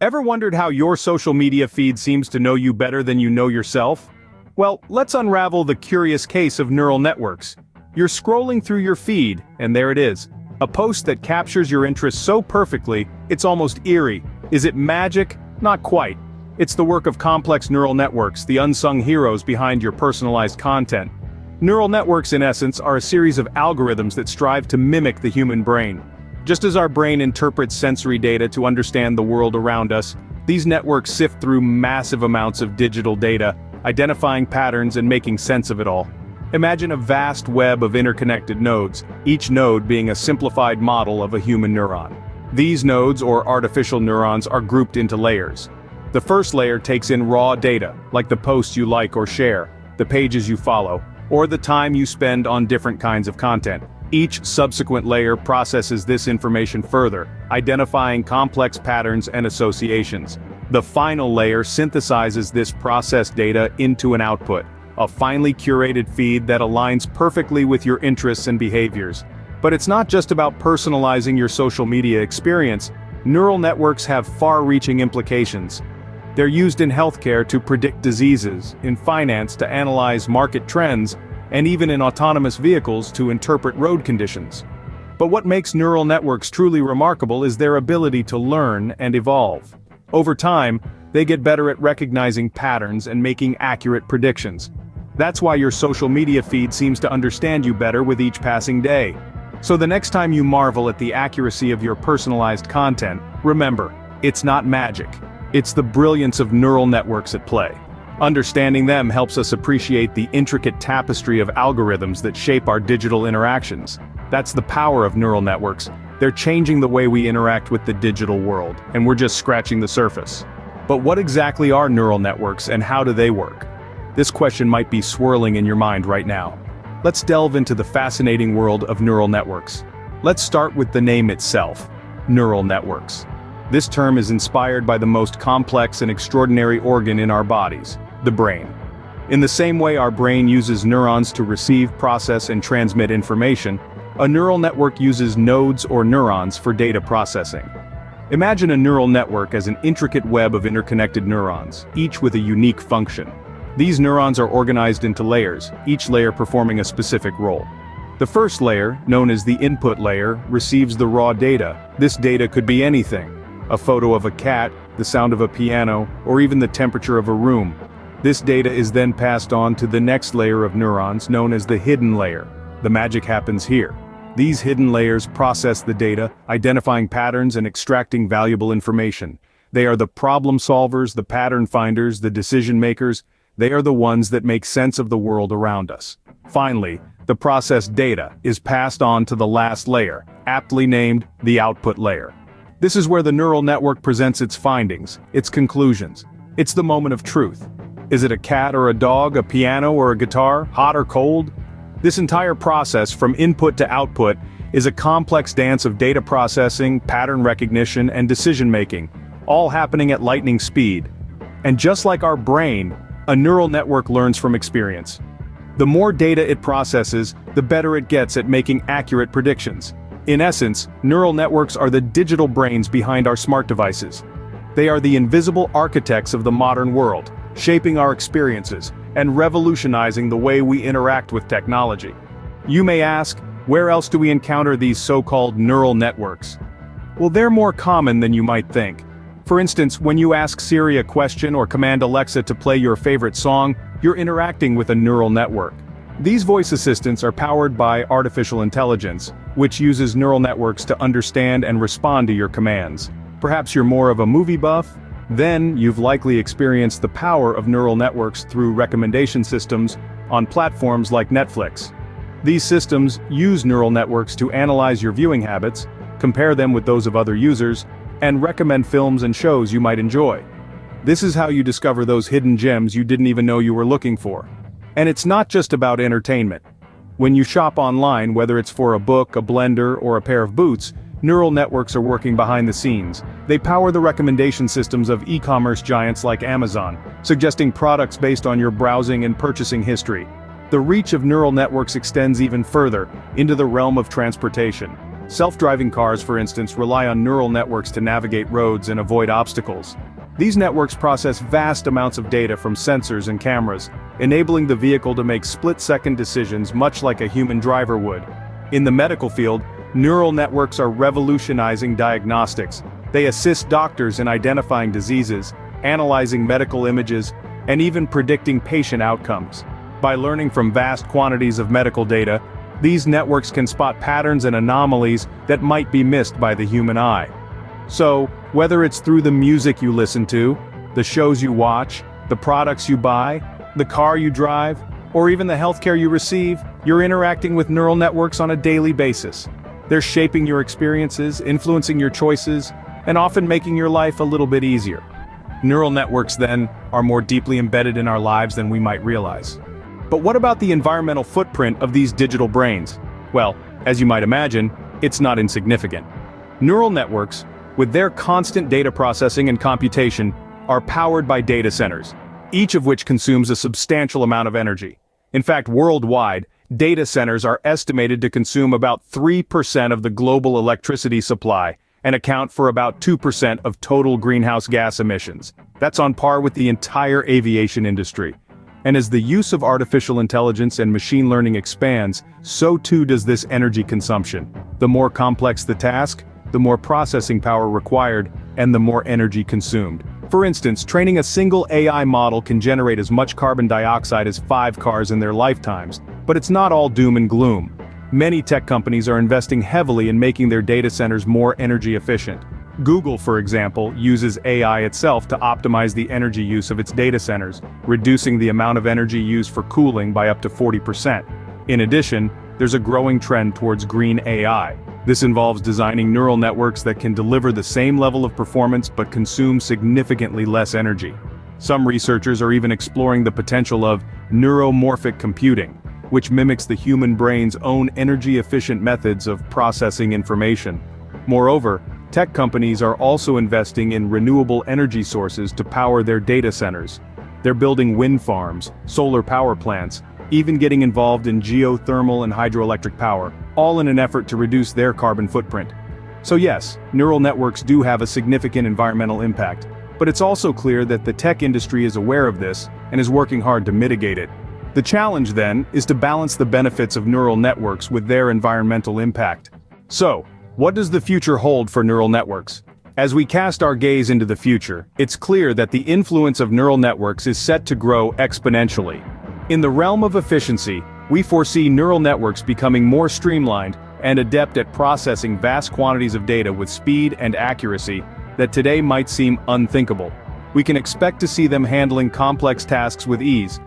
Ever wondered how your social media feed seems to know you better than you know yourself? Well, let's unravel the curious case of neural networks. You're scrolling through your feed, and there it is. A post that captures your interest so perfectly, it's almost eerie. Is it magic? Not quite. It's the work of complex neural networks, the unsung heroes behind your personalized content. Neural networks, in essence, are a series of algorithms that strive to mimic the human brain. Just as our brain interprets sensory data to understand the world around us, these networks sift through massive amounts of digital data, identifying patterns and making sense of it all. Imagine a vast web of interconnected nodes, each node being a simplified model of a human neuron. These nodes, or artificial neurons, are grouped into layers. The first layer takes in raw data, like the posts you like or share, the pages you follow, or the time you spend on different kinds of content. Each subsequent layer processes this information further, identifying complex patterns and associations. The final layer synthesizes this processed data into an output, a finely curated feed that aligns perfectly with your interests and behaviors. But it's not just about personalizing your social media experience. Neural networks have far-reaching implications. They're used in healthcare to predict diseases, in finance to analyze market trends, and even in autonomous vehicles to interpret road conditions. But what makes neural networks truly remarkable is their ability to learn and evolve. Over time, they get better at recognizing patterns and making accurate predictions. That's why your social media feed seems to understand you better with each passing day. So the next time you marvel at the accuracy of your personalized content, remember, it's not magic. It's the brilliance of neural networks at play. Understanding them helps us appreciate the intricate tapestry of algorithms that shape our digital interactions. That's the power of neural networks. They're changing the way we interact with the digital world, and we're just scratching the surface. But what exactly are neural networks and how do they work? This question might be swirling in your mind right now. Let's delve into the fascinating world of neural networks. Let's start with the name itself, neural networks. This term is inspired by the most complex and extraordinary organ in our bodies, the brain. In the same way our brain uses neurons to receive, process, and transmit information, a neural network uses nodes or neurons for data processing. Imagine a neural network as an intricate web of interconnected neurons, each with a unique function. These neurons are organized into layers, each layer performing a specific role. The first layer, known as the input layer, receives the raw data. This data could be anything: a photo of a cat, the sound of a piano, or even the temperature of a room. This data is then passed on to the next layer of neurons, known as the hidden layer. The magic happens here. These hidden layers process the data, identifying patterns and extracting valuable information. They are the problem solvers, the pattern finders, the decision makers. They are the ones that make sense of the world around us. Finally, the processed data is passed on to the last layer, aptly named the output layer. This is where the neural network presents its findings, its conclusions. It's the moment of truth. Is it a cat or a dog, a piano or a guitar, hot or cold? This entire process, from input to output, is a complex dance of data processing, pattern recognition, and decision-making, all happening at lightning speed. And just like our brain, a neural network learns from experience. The more data it processes, the better it gets at making accurate predictions. In essence, neural networks are the digital brains behind our smart devices. They are the invisible architects of the modern world, shaping our experiences and revolutionizing the way we interact with technology. You may ask, where else do we encounter these so-called neural networks? Well, they're more common than you might think. For instance, when you ask Siri a question or command Alexa to play your favorite song, you're interacting with a neural network. These voice assistants are powered by artificial intelligence, which uses neural networks to understand and respond to your commands. Perhaps you're more of a movie buff? Then you've likely experienced the power of neural networks through recommendation systems on platforms like Netflix. These systems use neural networks to analyze your viewing habits, compare them with those of other users, and recommend films and shows you might enjoy. This is how you discover those hidden gems you didn't even know you were looking for. And it's not just about entertainment. When you shop online, whether it's for a book, a blender, or a pair of boots, neural networks are working behind the scenes. They power the recommendation systems of e-commerce giants like Amazon, suggesting products based on your browsing and purchasing history. The reach of neural networks extends even further, into the realm of transportation. Self-driving cars, for instance, rely on neural networks to navigate roads and avoid obstacles. These networks process vast amounts of data from sensors and cameras, enabling the vehicle to make split-second decisions much like a human driver would. In the medical field, neural networks are revolutionizing diagnostics. They assist doctors in identifying diseases, analyzing medical images, and even predicting patient outcomes. By learning from vast quantities of medical data, these networks can spot patterns and anomalies that might be missed by the human eye. So, whether it's through the music you listen to, the shows you watch, the products you buy, the car you drive, or even the healthcare you receive, you're interacting with neural networks on a daily basis. They're shaping your experiences, influencing your choices, and often making your life a little bit easier. Neural networks, then, are more deeply embedded in our lives than we might realize. But what about the environmental footprint of these digital brains? Well, as you might imagine, it's not insignificant. Neural networks, with their constant data processing and computation, are powered by data centers, each of which consumes a substantial amount of energy. In fact, worldwide, data centers are estimated to consume about 3% of the global electricity supply and account for about 2% of total greenhouse gas emissions. That's on par with the entire aviation industry. And as the use of artificial intelligence and machine learning expands, so too does this energy consumption. The more complex the task, the more processing power required, and the more energy consumed. For instance, training a single AI model can generate as much carbon dioxide as 5 cars in their lifetimes. But it's not all doom and gloom. Many tech companies are investing heavily in making their data centers more energy efficient. Google, for example, uses AI itself to optimize the energy use of its data centers, reducing the amount of energy used for cooling by up to 40%. In addition, there's a growing trend towards green AI. This involves designing neural networks that can deliver the same level of performance but consume significantly less energy. Some researchers are even exploring the potential of neuromorphic computing, which mimics the human brain's own energy-efficient methods of processing information. Moreover, tech companies are also investing in renewable energy sources to power their data centers. They're building wind farms, solar power plants, even getting involved in geothermal and hydroelectric power, all in an effort to reduce their carbon footprint. So yes, neural networks do have a significant environmental impact, but it's also clear that the tech industry is aware of this and is working hard to mitigate it. The challenge, then, is to balance the benefits of neural networks with their environmental impact. So, what does the future hold for neural networks? As we cast our gaze into the future, it's clear that the influence of neural networks is set to grow exponentially. In the realm of efficiency, we foresee neural networks becoming more streamlined and adept at processing vast quantities of data with speed and accuracy that today might seem unthinkable. We can expect to see them handling complex tasks with ease,